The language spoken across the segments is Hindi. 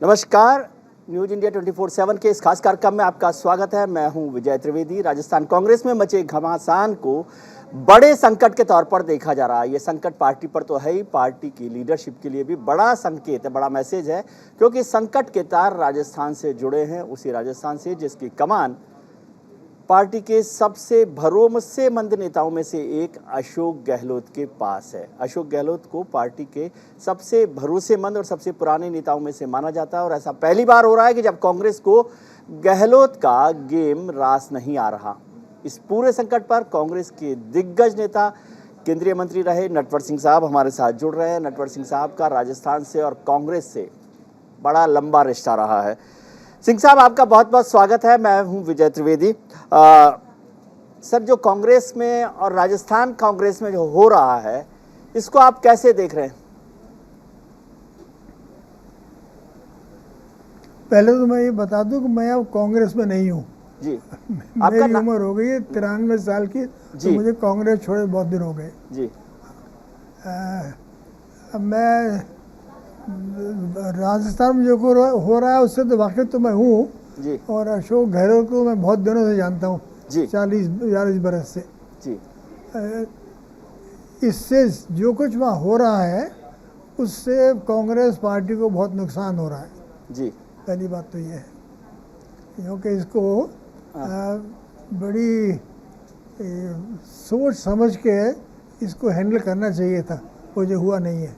नमस्कार, न्यूज इंडिया 24/7 के इस खास कार्यक्रम में आपका स्वागत है। मैं हूं विजय त्रिवेदी। राजस्थान कांग्रेस में मचे घमासान को बड़े संकट के तौर पर देखा जा रहा है। ये संकट पार्टी पर तो है ही, पार्टी की लीडरशिप के लिए भी बड़ा संकेत है, बड़ा मैसेज है, क्योंकि संकट के तार राजस्थान से जुड़े हैं, उसी राजस्थान से जिसकी कमान पार्टी के सबसे भरोसेमंद नेताओं में से एक अशोक गहलोत के पास है। अशोक गहलोत को पार्टी के सबसे भरोसेमंद और सबसे पुराने नेताओं में से माना जाता है और ऐसा पहली बार हो रहा है कि जब कांग्रेस को गहलोत का गेम रास नहीं आ रहा। इस पूरे संकट पर कांग्रेस के दिग्गज नेता, केंद्रीय मंत्री रहे नटवर सिंह साहब हमारे साथ जुड़ रहे हैं। नटवर सिंह साहब का राजस्थान से और कांग्रेस से बड़ा लंबा रिश्ता रहा है। सिंह साहब, आपका बहुत बहुत स्वागत है। मैं हूं विजय त्रिवेदी। सर, जो कांग्रेस में और राजस्थान कांग्रेस में जो हो रहा है, इसको आप कैसे देख रहे हैं? पहले तो मैं ये बता दूं कि मैं अब कांग्रेस में नहीं हूँ जी। मेरी उम्र हो गई है 93 साल की, तो मुझे कांग्रेस छोड़े बहुत दिन हो गए जी। अब मैं राजस्थान में जो हो रहा है उससे तो वाकिफ तो मैं हूँ जी। और अशोक गहलोत को मैं बहुत दिनों से जानता हूँ, 40 बरस से जी। इससे जो कुछ वहाँ हो रहा है उससे कांग्रेस पार्टी को बहुत नुकसान हो रहा है जी। पहली बात तो ये है, क्योंकि इसको बड़ी सोच समझ के इसको हैंडल करना चाहिए था, वो जो हुआ नहीं है।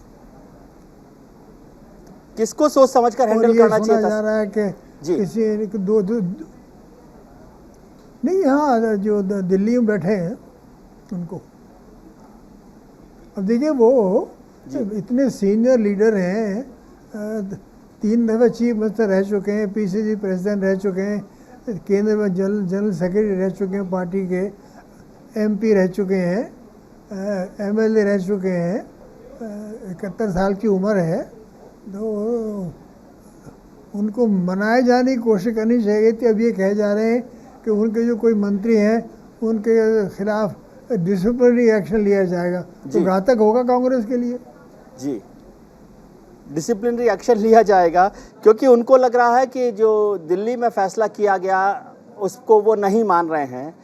किसको सोच समझकर हैंडल करना चाहिए था? जा रहा है कि किसी दो नहीं, यहाँ जो दिल्ली में बैठे हैं उनको, अब देखिए वो इतने सीनियर लीडर हैं, 3 दफ़े चीफ मिनिस्टर रह चुके हैं, पीसीसी प्रेसिडेंट रह चुके हैं, केंद्र में जनरल सेक्रेटरी रह चुके हैं, पार्टी के एमपी रह चुके हैं, एमएलए रह चुके हैं, 71 साल की उम्र है, तो उनको मनाए जाने की कोशिश करनी चाहिए थी। अब ये कहे जा रहे हैं कि उनके जो कोई मंत्री हैं उनके खिलाफ डिसिप्लिनरी एक्शन लिया जाएगा, तो घातक होगा कांग्रेस के लिए। जी, डिसिप्लिनरी एक्शन लिया जाएगा, क्योंकि उनको लग रहा है कि जो दिल्ली में फैसला किया गया उसको वो नहीं मान रहे हैं।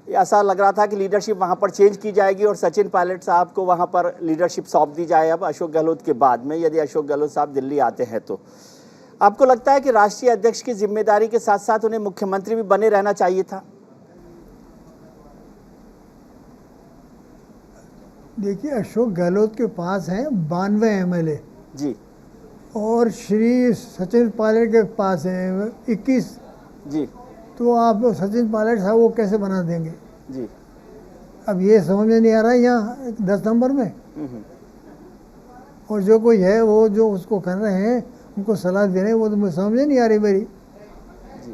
ऐसा लग रहा था कि लीडरशिप वहाँ पर चेंज की जाएगी और सचिन पायलट साहब को वहाँ पर लीडरशिप सौंप दी जाए अब अशोक गहलोत के बाद में, यदि अशोक गहलोत साहब दिल्ली आते हैं तो। आपको लगता है कि राष्ट्रीय अध्यक्ष की जिम्मेदारी के साथ साथ उन्हें मुख्यमंत्री भी बने रहना चाहिए था? देखिए, अशोक गहलोत के पास हैं 92 एमएलए जी, और श्री सचिन पायलट के पास हैं 21 जी। तो आप सचिन पायलट साहब वो कैसे बना देंगे जी? अब ये समझ में नहीं आ रहा है यहाँ 10 नंबर में। और जो कोई है वो जो उसको कर रहे हैं, उनको सलाह दे रहे हैं, वो तो मुझे समझ नहीं आ रही मेरी जी।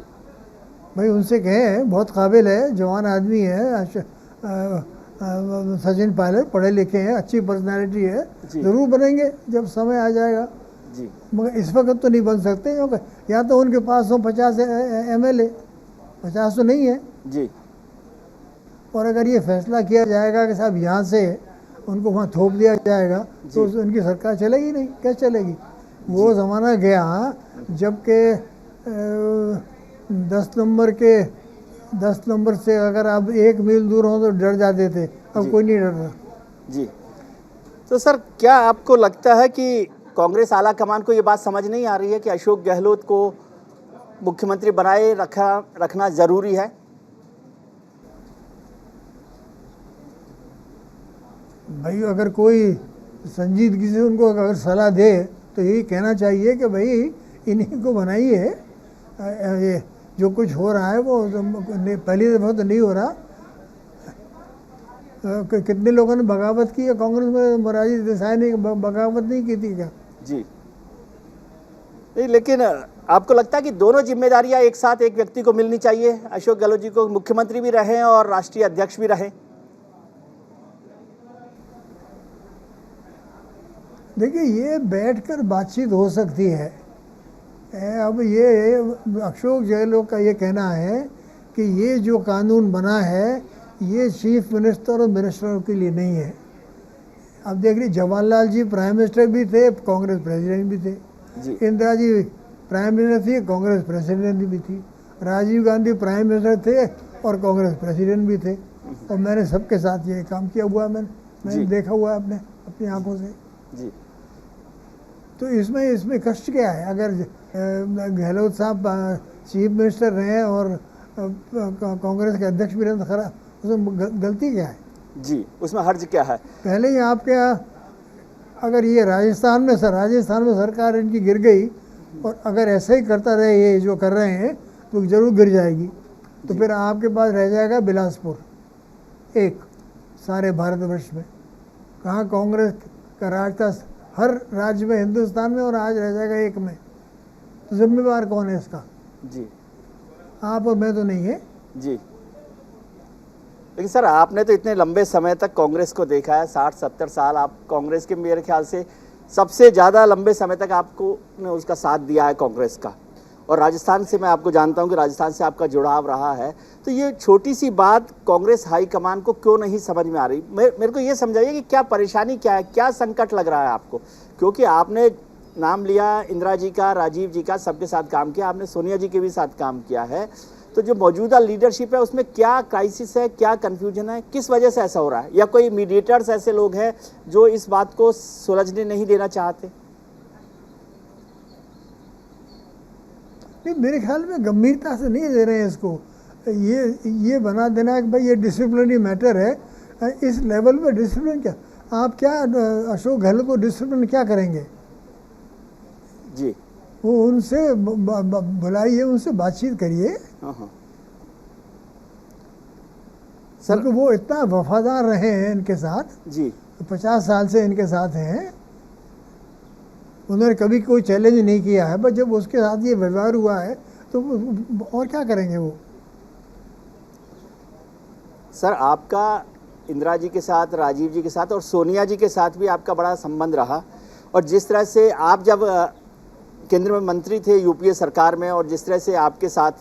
भाई उनसे कहें, बहुत काबिल है, जवान आदमी है सचिन पायलट, पढ़े लिखे हैं, अच्छी पर्सनालिटी है, ज़रूर बनेंगे जब समय आ जाएगा जी। मगर इस वक्त तो नहीं बन सकते, क्योंकि या तो उनके पास हो 50 एमएलए, 50 तो नहीं है जी। और अगर ये फैसला किया जाएगा कि साहब यहाँ से उनको वहाँ थोप दिया जाएगा तो उनकी सरकार चलेगी नहीं, कैसे चलेगी? वो ज़माना गया जबकि 10 नंबर से अगर आप 1 मील दूर हो तो डर जाते थे, अब कोई नहीं डर रहा जी। तो सर, क्या आपको लगता है कि कांग्रेस आला कमान को ये बात समझ नहीं आ रही है कि अशोक गहलोत को मुख्यमंत्री बनाए रखना जरूरी है? भाई अगर कोई संजीदगी से उनको अगर सलाह दे तो यही कहना चाहिए कि भाई इन्हीं को बनाइए। ये जो कुछ हो रहा है वो पहली दफ़ा तो नहीं हो रहा। कितने लोगों ने बगावत की है कांग्रेस में, मोरारजी देसाई ने बगावत नहीं की थी क्या? जी नहीं, लेकिन आपको लगता है कि दोनों जिम्मेदारियां एक साथ एक व्यक्ति को मिलनी चाहिए? अशोक गहलोत जी को मुख्यमंत्री भी रहे और राष्ट्रीय अध्यक्ष भी रहे। देखिए, ये बैठकर बातचीत हो सकती है। अब ये अशोक गहलोत का ये कहना है कि ये जो कानून बना है ये चीफ मिनिस्टर और मिनिस्टरों के लिए नहीं है। अब देख लीजिए, जवाहरलाल जी प्राइम मिनिस्टर भी थे, कांग्रेस प्रेसिडेंट भी थे, इंदिरा जी प्राइम मिनिस्टर थी, कांग्रेस प्रेसिडेंट भी थी। राजीव गांधी प्राइम मिनिस्टर थे और कांग्रेस प्रेसिडेंट भी थे, और मैंने सबके साथ ये काम किया हुआ है, मैंने देखा हुआ है अपनी आंखों से जी। तो इसमें कष्ट क्या है? अगर गहलोत साहब चीफ मिनिस्टर रहे और कांग्रेस के अध्यक्ष भी रहे तो खरा, उसमें गलती क्या है? जी, उसमें हर्ज क्या है? पहले ही आपके यहाँ अगर ये राजस्थान में सरकार इनकी गिर गई, और अगर ऐसा ही करता रहे ये जो कर रहे हैं तो जरूर गिर जाएगी। तो फिर आपके पास रह जाएगा बिलासपुर एक सारे भारतवर्ष में। कहाँ कांग्रेस का राज था हर राज्य में हिंदुस्तान में, और आज रह जाएगा एक में। तो जिम्मेवार कौन है इसका? जी, आप और मैं तो नहीं है। जी। लेकिन सर, आपने तो इतने लंबे समय तक कांग्रेस को देखा है, 60-70 साल आप कांग्रेस के, मेरे ख्याल से सबसे ज़्यादा लंबे समय तक आपको ने उसका साथ दिया है कांग्रेस का। और राजस्थान से मैं आपको जानता हूं कि राजस्थान से आपका जुड़ाव रहा है। तो ये छोटी सी बात कांग्रेस हाईकमान को क्यों नहीं समझ में आ रही? मेरे को ये समझाइए कि क्या परेशानी क्या है, क्या संकट लग रहा है आपको? क्योंकि आपने नाम लिया इंदिरा जी का, राजीव जी का, सबके साथ काम किया, आपने सोनिया जी के भी साथ काम किया है। तो जो मौजूदा लीडरशिप है उसमें क्या क्राइसिस है, क्या कंफ्यूजन है, किस वजह से ऐसा हो रहा है? या कोई मीडिएटर्स ऐसे लोग हैं जो इस बात को सुलझने नहीं देना चाहते? नहीं, मेरे ख्याल में गंभीरता से नहीं ले रहे हैं इसको। ये बना देना कि भाई ये डिसिप्लिनरी मैटर है, इस लेवल पे डिसिप्लिन क्या? आप क्या अशोक गहलोत को डिसिप्लिन क्या करेंगे? जी, वो उनसे बुलाइए, उनसे बातचीत करिए। हाँ। सर वो इतना वफादार रहे हैं इनके साथ जी, 50 साल से इनके साथ हैं, उन्होंने कभी कोई चैलेंज नहीं किया है। बस जब उसके साथ ये व्यवहार हुआ है तो और क्या करेंगे वो? सर आपका इंदिरा जी के साथ, राजीव जी के साथ और सोनिया जी के साथ भी आपका बड़ा संबंध रहा, और जिस तरह से आप जब केंद्र में मंत्री थे यूपीए सरकार में, और जिस तरह से आपके साथ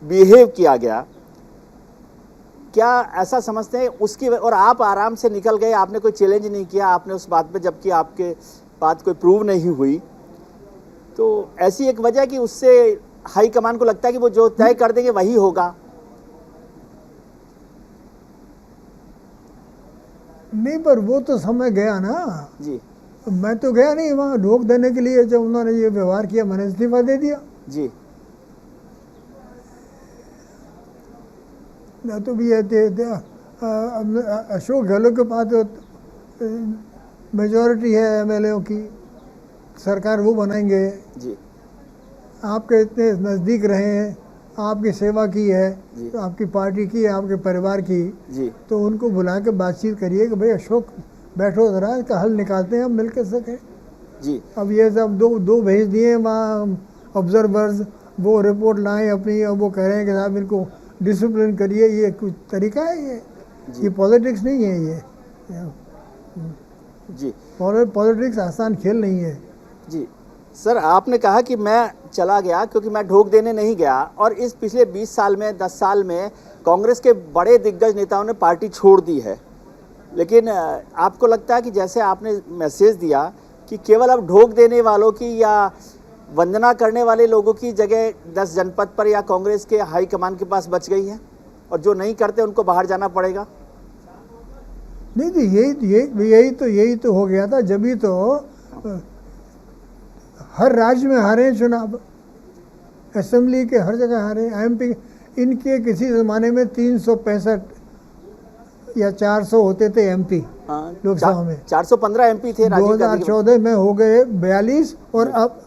बिहेव किया गया, क्या ऐसा समझते हैं उसकी, और आप आराम से निकल गए, आपने कोई चैलेंज नहीं किया आपने उस बात पे, जबकि आपके बात कोई प्रूव नहीं हुई? तो ऐसी एक वजह कि उससे हाई कमान को लगता है कि वो जो तय कर देंगे वही होगा। नहीं, पर वो तो समय गया ना जी, मैं तो गया नहीं वहाँ रोक देने के लिए। जब उन्होंने ये व्यवहार किया मैंने इस्तीफा दे दिया। जी, ना तो भी अशोक गहलोत के पास तो मेजॉरिटी है एमएलए की, सरकार वो बनाएंगे। जी, आपके इतने नज़दीक रहे हैं, आपकी सेवा की है, तो आपकी पार्टी की है, आपके परिवार की, जी, तो उनको बुला के बातचीत करिए कि भाई अशोक बैठो ज़रा, इसका हल निकालते हैं, हम मिल के सकें। जी। अब ये सब दो भेज दिए वहाँ ऑब्जर्वर्स, वो रिपोर्ट लाएं अपनी, और वो कह रहे हैं कि साहब इनको डिसिप्लिन करिए। ये कुछ तरीका है? ये पॉलिटिक्स नहीं है। ये जी, पॉलिटिक्स आसान खेल नहीं है। जी। सर आपने कहा कि मैं चला गया क्योंकि मैं ढोक देने नहीं गया, और इस पिछले 20 साल में, 10 साल में कांग्रेस के बड़े दिग्गज नेताओं ने पार्टी छोड़ दी है। लेकिन आपको लगता है कि जैसे आपने मैसेज दिया कि केवल अब ढोक देने वालों की या वंदना करने वाले लोगों की जगह 10 जनपद पर या कांग्रेस के हाई कमान के पास बच गई है, और जो नहीं करते उनको बाहर जाना पड़ेगा? नहीं तो यही तो हो गया था। जब ही तो हर राज्य में हारे चुनाव, असेंबली के हर जगह हारे, एमपी। इनके किसी ज़माने में 365 या 400 होते थे एमपी लोकसभा में। 415 एमपी थे। 2014 में हो गए 42 और अब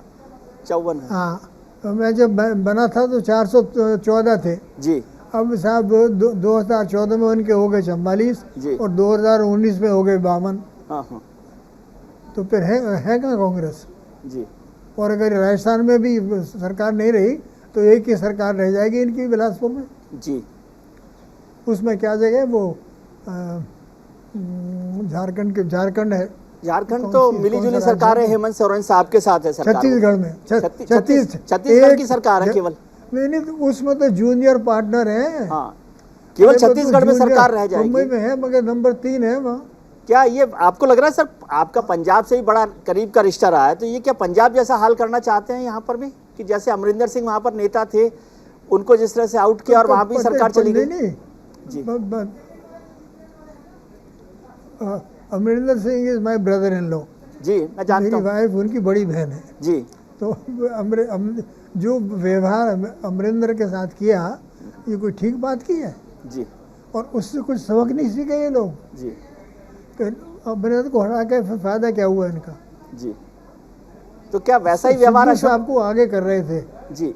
54। हाँ, मैं जब बना था तो 414 थे जी। अब साहब 2014 में उनके हो गए 44 और 2019 में हो गए 52। हाँ। तो फिर है कहाँ कांग्रेस जी। और अगर राजस्थान में भी सरकार नहीं रही तो एक ही सरकार रह जाएगी इनकी बिलासपुर में जी। उसमें क्या जगह है? वो झारखंड है। झारखंड तो मिली-जुली सरकार है, हेमंत सोरेन साहब के साथ है सरकार। छत्तीसगढ़ में छत्तीसगढ़ की सरकार है केवल। नहीं तो उसमें तो जूनियर पार्टनर है। हाँ, केवल छत्तीसगढ़ में सरकार रह जाएगी। मुंबई में है मगर नंबर 3 है वहाँ। क्या ये आपको लग रहा है सर, आपका पंजाब से ही बड़ा करीब का रिश्ता रहा है, तो ये क्या पंजाब जैसा हाल करना चाहते हैं यहाँ पर भी कि जैसे अमरिंदर सिंह वहां पर नेता थे, उनको जिस तरह से आउट किया और वहां भी सरकार चली गई। नहीं, जी Amarinder Singh is my brother in law. जी, मैं जानता मेरी हूँ। वाइफ उनकी बड़ी बहन है। जी तो जो व्यवहार अमरिंदर के साथ किया, ये कोई ठीक बात की है? जी और उससे कुछ सबक नहीं सीखे ये लोग? जी कि अमरिंदर को हटा के फिर फायदा क्या हुआ इनका? जी, तो क्या वैसा ही व्यवहार सिद्धू अशोक? साहब को आगे कर रहे थे। जी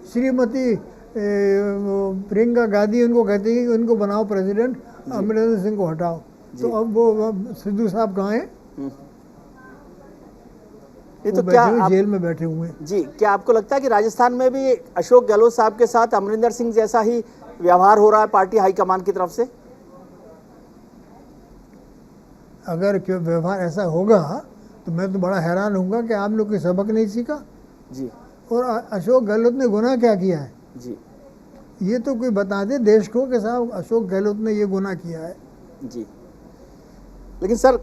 श्रीमती प्रियंका गांधी उनको कहती है कि उनको बनाओ प्रेसिडेंट, अमरिंदर सिंह को हटाओ। तो अब वो सिद्धू साहब कहाँ हैं? ये वो तो क्या बैठे हुए आप, जेल में बैठे हुए हैं। जी, क्या आपको लगता है कि राजस्थान में भी अशोक गहलोत साहब के साथ अमरिंदर सिंह जैसा ही व्यवहार हो रहा है पार्टी हाईकमान की तरफ से? अगर क्यों व्यवहार ऐसा होगा तो मैं तो बड़ा हैरान होऊंगा कि आप लोग कोई सबक नहीं सीखा। जी और अशोक गहलोत ने गुनाह क्या किया है? जी ये तो कोई बता दे देश को कि साहब अशोक गहलोत ने ये गुनाह किया है। जी, लेकिन सर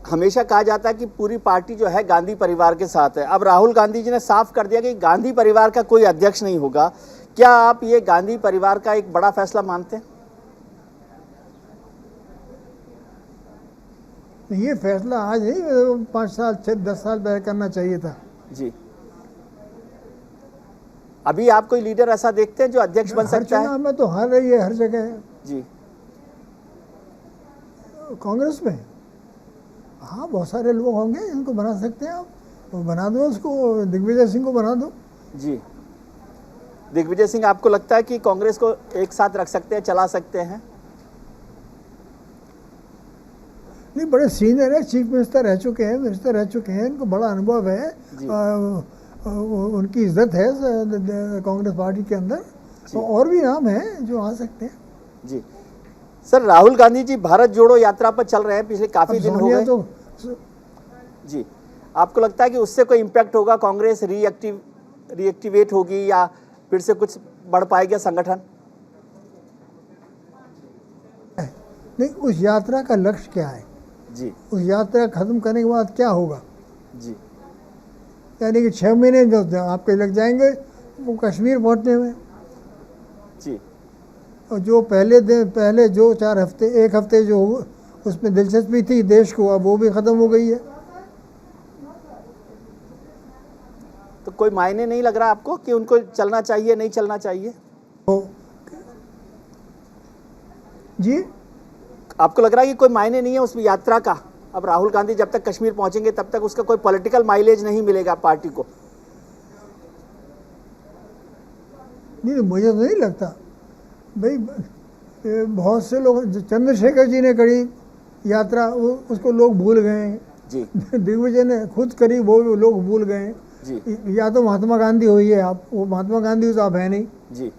हमेशा कहा जाता है कि पूरी पार्टी जो है गांधी परिवार के साथ है। अब राहुल गांधी जी ने साफ कर दिया कि गांधी परिवार का कोई अध्यक्ष नहीं होगा। क्या आप ये गांधी परिवार का एक बड़ा फैसला मानते हैं? ये फैसला आज नहीं, 5 साल 10 साल पहले करना चाहिए था। जी, अभी आप कोई लीडर ऐसा देखते हैं जो अध्यक्ष बन हर सकता है? चुनाव में तो हार रही है हर जगह जी कांग्रेस में। हाँ, बहुत सारे लोग होंगे इनको बना सकते हैं आप, तो बना दो उसको, दिग्विजय सिंह को बना दो। जी, दिग्विजय सिंह आपको लगता है कि कांग्रेस को एक साथ रख सकते हैं, चला सकते हैं? नहीं, बड़े सीनियर है, चीफ मिनिस्टर रह चुके हैं, मिनिस्टर रह चुके हैं, इनको बड़ा अनुभव है। उनकी इज्जत है कांग्रेस पार्टी के अंदर। तो और भी नाम हैं जो आ सकते हैं। जी सर, राहुल गांधी जी भारत जोड़ो यात्रा पर चल रहे हैं, पिछले काफी दिन हो गए। तो जी, आपको लगता है कि उससे कोई इम्पैक्ट होगा? कांग्रेस रीएक्टिवेट होगी या फिर से कुछ बढ़ पाएगा संगठन? नहीं, उस यात्रा का लक्ष्य क्या है? जी उस यात्रा खत्म करने के बाद क्या होगा? जी यानी कि 6 महीने जो आपके लग जाएंगे वो कश्मीर पहुंचने में, जी और जो पहले जो 4 हफ्ते 1 हफ्ते जो उसमें दिलचस्पी थी देश को, अब वो भी ख़त्म हो गई है। तो कोई मायने नहीं लग रहा आपको कि उनको चलना चाहिए, नहीं चलना चाहिए? तो जी, आपको लग रहा है कि कोई मायने नहीं है उस यात्रा का? अब राहुल गांधी जब तक कश्मीर पहुंचेंगे तब तक उसका कोई पॉलिटिकल माइलेज नहीं मिलेगा पार्टी को? नहीं, मुझे तो नहीं लगता भाई। बहुत से लोग, चंद्रशेखर जी ने करी यात्रा, उसको लोग भूल गए हैं। जी दिग्विजय ने खुद करी, वो लोग भूल गए हैं। जी या तो महात्मा गांधी हुई है, आप वो महात्मा गांधी तो आप है नहीं। जी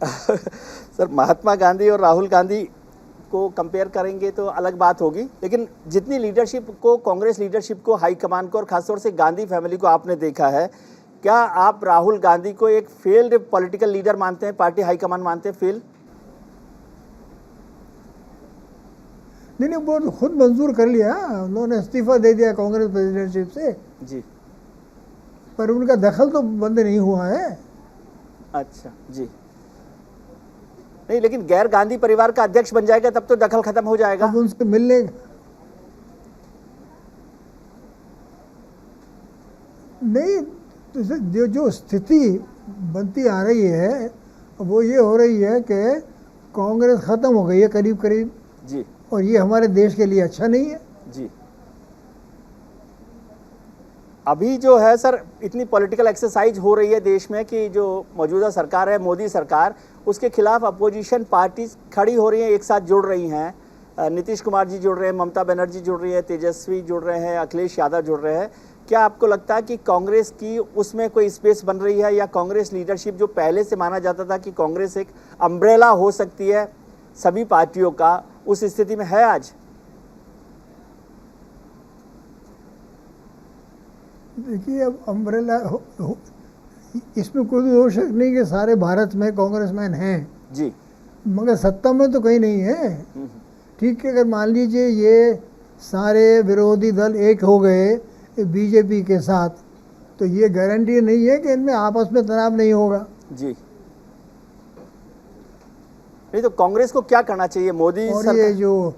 सर, महात्मा गांधी और राहुल गांधी को कंपेयर करेंगे तो अलग बात होगी, लेकिन जितनी लीडरशिप को, कांग्रेस लीडरशिप को, हाईकमान को और खासतौर से गांधी फैमिली को आपने देखा है, क्या आप राहुल गांधी को एक फेल्ड पॉलिटिकल लीडर मानते हैं? पार्टी हाईकमान मानते हैं फेल? नहीं, वो तो खुद मंजूर कर लिया, उन्होंने इस्तीफा दे दिया कांग्रेस प्रेसिडेंटशिप से। जी, पर उनका दखल तो बंद नहीं हुआ है। अच्छा जी, नहीं, लेकिन गैर गांधी परिवार का अध्यक्ष बन जाएगा तब तो दखल खत्म हो जाएगा। अब उनसे मिलने नहीं, तो जो स्थिति बनती आ रही है वो ये हो रही है कि कांग्रेस खत्म हो गई है करीब करीब, जी और ये हमारे देश के लिए अच्छा नहीं है। जी, अभी जो है सर, इतनी पॉलिटिकल एक्सरसाइज हो रही है देश में कि जो मौजूदा सरकार है, मोदी सरकार, उसके खिलाफ अपोजिशन पार्टीज खड़ी हो रही हैं, एक साथ जुड़ रही हैं। नीतीश कुमार जी जुड़ रहे हैं, ममता बनर्जी जुड़ रही है, तेजस्वी जुड़ रहे हैं, अखिलेश यादव जुड़ रहे हैं। क्या आपको लगता है कि कांग्रेस की उसमें कोई स्पेस बन रही है, या कांग्रेस लीडरशिप जो पहले से माना जाता था कि कांग्रेस एक अम्ब्रेला हो सकती है सभी पार्टियों का, उस स्थिति में है आज? देखिए, अब अम्ब्रेला इसमें कोई दोष नहीं कि सारे भारत में कांग्रेसमैन हैं जी, मगर सत्ता में तो कहीं नहीं है। ठीक है, अगर मान लीजिए ये सारे विरोधी दल एक हो गए, बीजेपी के साथ, तो ये गारंटी नहीं है कि इनमें आपस में तनाव नहीं होगा। जी, नहीं तो कांग्रेस को क्या करना चाहिए? मोदी और सरकार, ये जो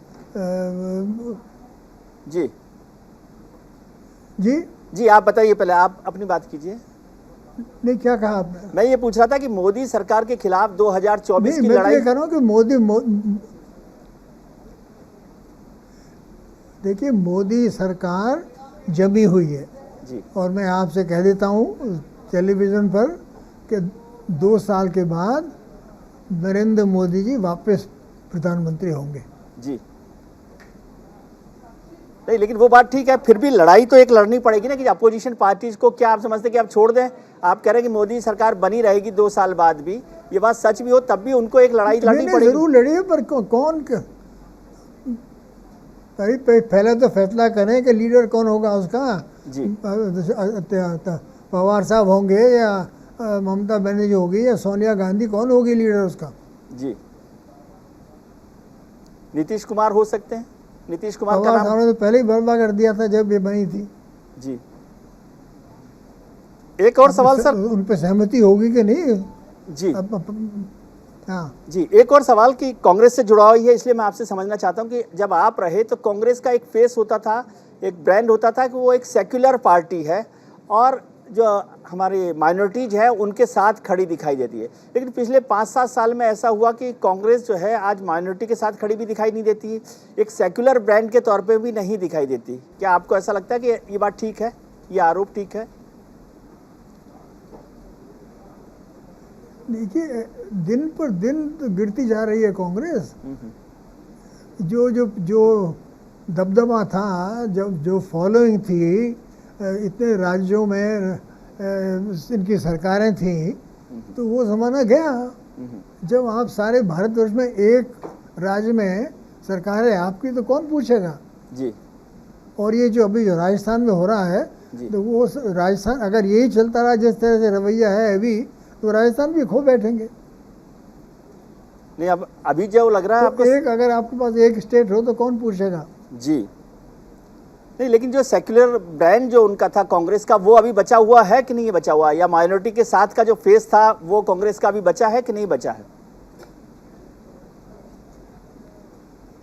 जी जी जी आप बताइए, पहले आप अपनी बात कीजिए। नहीं, क्या कहा आपने? मैं ये पूछ रहा था कि मोदी सरकार के खिलाफ 2024 नहीं, की मैं तो लड़ाई। ये कह रहा हूँ कि देखिए, मोदी सरकार जमी हुई है, जी और मैं आपसे कह देता हूँ टेलीविज़न पर कि 2 साल के बाद नरेंद्र मोदी जी वापस प्रधानमंत्री होंगे। जी, नहीं लेकिन वो बात ठीक है, फिर भी लड़ाई तो एक लड़नी पड़ेगी ना कि अपोजिशन पार्टीज को। क्या आप समझते हैं कि आप छोड़ दें? आप कह रहे हैं कि मोदी सरकार बनी रहेगी 2 साल बाद भी, ये बात सच भी हो तब भी उनको एक लड़ाई लड़नी नहीं, पड़ेगी। जरूर लड़िए, पर कौन पहले तो फैसला करें कि लीडर कौन होगा उसका। जी पवार साहब होंगे या ममता बनर्जी होगी या सोनिया गांधी, कौन होगी लीडर उसका? जी, नीतीश कुमार हो सकते हैं। नीतीश कुमार का पवार नाम, साहब ने तो पहले ही बर्बाद कर दिया था जब ये बनी थी। जी एक और सवाल सर। उन पे सहमति होगी कि नहीं? जी हाँ जी, एक और सवाल कि कांग्रेस से जुड़ा हुआ है, इसलिए मैं आपसे समझना चाहता हूं कि जब आप रहे तो कांग्रेस का एक फेस होता था, एक ब्रांड होता था कि वो एक सेक्युलर पार्टी है और जो हमारे माइनॉरिटीज है उनके साथ खड़ी दिखाई देती है। लेकिन पिछले 5-7 साल में ऐसा हुआ कि कांग्रेस जो है आज माइनॉरिटी के साथ खड़ी भी दिखाई नहीं देती, एक सेक्युलर ब्रांड के तौर पे भी नहीं दिखाई देती। क्या आपको ऐसा लगता है कि ये बात ठीक है, ये आरोप ठीक है? देखिए, दिन पर दिन तो गिरती जा रही है कांग्रेस। जो जो जो दबदबा था, जो फॉलोइंग थी, इतने राज्यों में इनकी सरकारें थी, तो वो ज़माना गया। जब आप सारे भारतवर्ष में एक राज्य में सरकार है आपकी, तो कौन पूछेगा? जी और ये जो अभी जो राजस्थान में हो रहा है, जी। तो वो राजस्थान अगर यही चलता रहा जिस तरह से रवैया है अभी, तो राजस्थान भी खो बैठेंगे। नहीं, अब अभी जो लग रहा है तो आपको, एक अगर आपके पास एक स्टेट हो तो कौन पूछेगा? जी नहीं, लेकिन जो सेक्युलर ब्रांड जो उनका था कांग्रेस का, वो अभी बचा हुआ है कि नहीं बचा हुआ है? या माइनॉरिटी के साथ का जो फेस था वो कांग्रेस का अभी बचा है कि नहीं बचा है?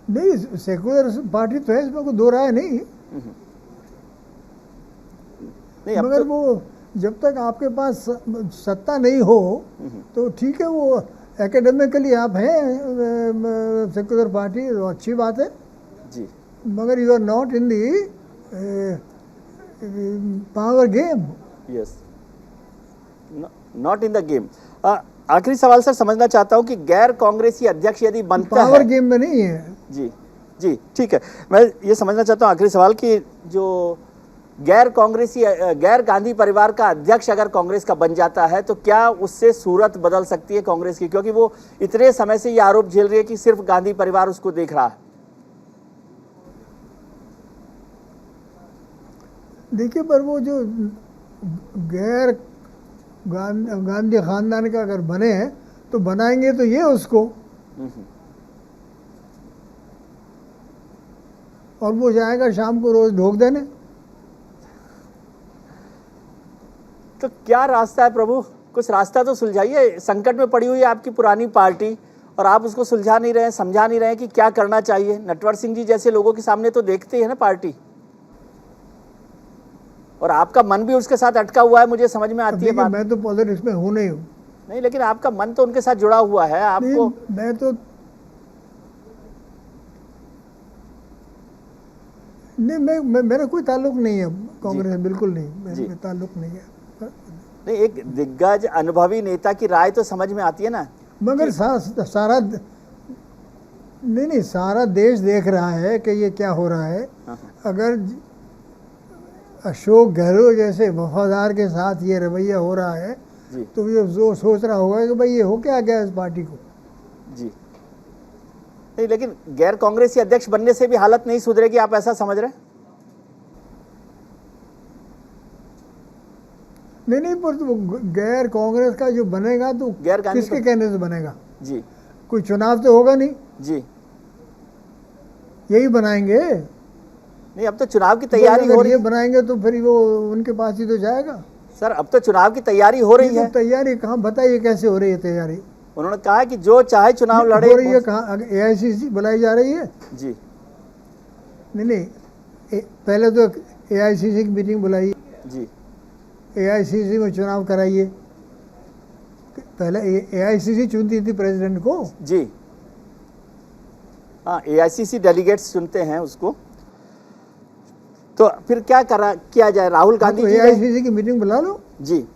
नहीं, सेक्युलर पार्टी तो है, इसमें कोई दो राय नहीं। नहीं, अब मगर तो, वो जब तक आपके पास सत्ता नहीं हो तो ठीक है, वो एकेडमिकली आप हैं सेक्युलर पार्टी, तो अच्छी बात है, जी मगर you are not in the power game. Yes, not in the game. आखिरी सवाल सर, समझना चाहता हूं कि गैर कांग्रेसी अध्यक्ष यदि बनता पावर है, गेम में नहीं है। जी जी ठीक है, मैं ये समझना चाहता हूं आखिरी सवाल कि जो गैर कांग्रेसी गैर गांधी परिवार का अध्यक्ष अगर कांग्रेस का बन जाता है तो क्या उससे सूरत बदल सकती है कांग्रेस की? क्योंकि वो इतने समय से ये आरोप झेल रही है कि सिर्फ गांधी परिवार उसको देख रहा है। देखिए, पर वो जो गैर गांधी खानदान का अगर बने तो बनाएंगे तो ये उसको, और वो जाएगा शाम को रोज ढोक देने। तो क्या रास्ता है प्रभु? कुछ रास्ता तो सुलझाइए। संकट में पड़ी हुई है आपकी पुरानी पार्टी और आप उसको सुलझा नहीं रहे हैं, समझा नहीं रहे हैं कि क्या करना चाहिए। नटवर सिंह जी जैसे लोगों के सामने तो देखते हैं ना पार्टी, और आपका मन भी उसके साथ अटका हुआ है, मुझे समझ में आती है बात। मैं तो पॉलिटिक्स में हूँ नहीं हूँ। नहीं, लेकिन आपका मन तो उनके साथ जुड़ा हुआ है। आपको मैं तो नहीं, मैं मेरा कोई ताल्लुक नहीं है कांग्रेस से, बिल्कुल नहीं, मेरा ताल्लुक नहीं है। नहीं, एक दिग्गज अनुभवी नेता की राय तो समझ में आती है ना। मगर सारा नहीं, सारा देश देख रहा है कि ये क्या हो रहा है। अगर अशोक गहलोत जैसे वफादार के साथ ये रवैया हो रहा है जी तो ये जो सोच रहा होगा कि भाई ये हो क्या गया इस पार्टी को। जी नहीं, लेकिन गैर कांग्रेसी अध्यक्ष बनने से भी हालत नहीं सुधरेगी, आप ऐसा समझ रहे हैं? नहीं, पर तो गैर कांग्रेस का जो बनेगा तो गैर गांधी किसके कहने से बनेगा? जी कोई चुनाव तो होगा नहीं, जी यही बनाएंगे। नहीं, अब तो चुनाव की तैयारी हो अगर रही ये है बनाएंगे तो फिर वो उनके पास ही तो जाएगा। सर। अब तो चुनाव की तैयारी हो रही ये है। तो तैयारी कहाँ, बताइए कैसे हो रही है तैयारी? उन्होंने कहा कि जो चाहे चुनाव लड़े। हो रही है कहाँ? AICC बुलाई जा रही है? जी नहीं, पहले तो AICC की मीटिंग बुलाई, जी AICC में चुनाव कराइए। पहले AICC चुनती थी प्रेसिडेंट को। जी हाँ, AICC डेलीगेट्स चुनते हैं उसको। तो फिर क्या किया जाए? राहुल गांधी तो जी ने- AICC की मीटिंग बुला लो। जी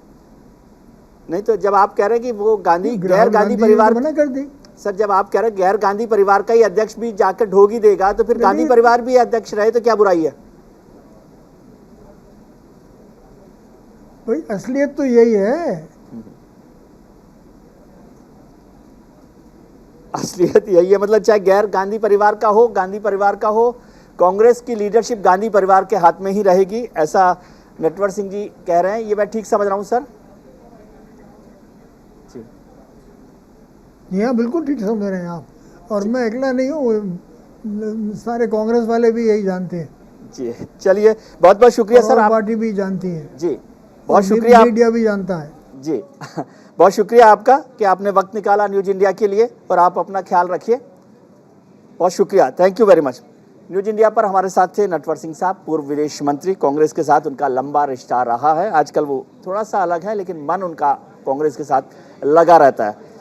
नहीं, तो जब आप कह रहे हैं कि वो गांधी गैर राहुल गांधी जी परिवार, ने मना कर दी। सर जब आप कह रहे हैं गैर गांधी परिवार का ही अध्यक्ष भी जाकर ढोगी देगा, तो फिर गांधी परिवार भी अध्यक्ष रहे तो क्या बुराई है? भाई असलियत तो यही है। असलियत यही है, मतलब चाहे गैर गांधी परिवार का हो, गांधी परिवार का हो, कांग्रेस की लीडरशिप गांधी परिवार के हाथ में ही रहेगी, ऐसा नटवर सिंह जी कह रहे हैं। ये मैं ठीक समझ रहा हूं सर? जी यहाँ बिल्कुल ठीक समझ रहे हैं आप। और मैं अकेला नहीं हूँ, सारे कांग्रेस वाले भी यही जानते हैं जी। चलिए, बहुत बहुत शुक्रिया सर। आप पार्टी भी जानती है जी, बहुत शुक्रिया। मीडिया भी जानता है जी बहुत शुक्रिया आपका कि आपने वक्त निकाला न्यूज इंडिया के लिए, और आप अपना ख्याल रखिए। बहुत शुक्रिया, thank you very much. News India पर हमारे साथ थे नटवर सिंह साहब, पूर्व विदेश मंत्री। कांग्रेस के साथ उनका लंबा रिश्ता रहा है, आजकल वो थोड़ा सा अलग है, लेकिन मन उनका कांग्रेस के साथ लगा रहता है।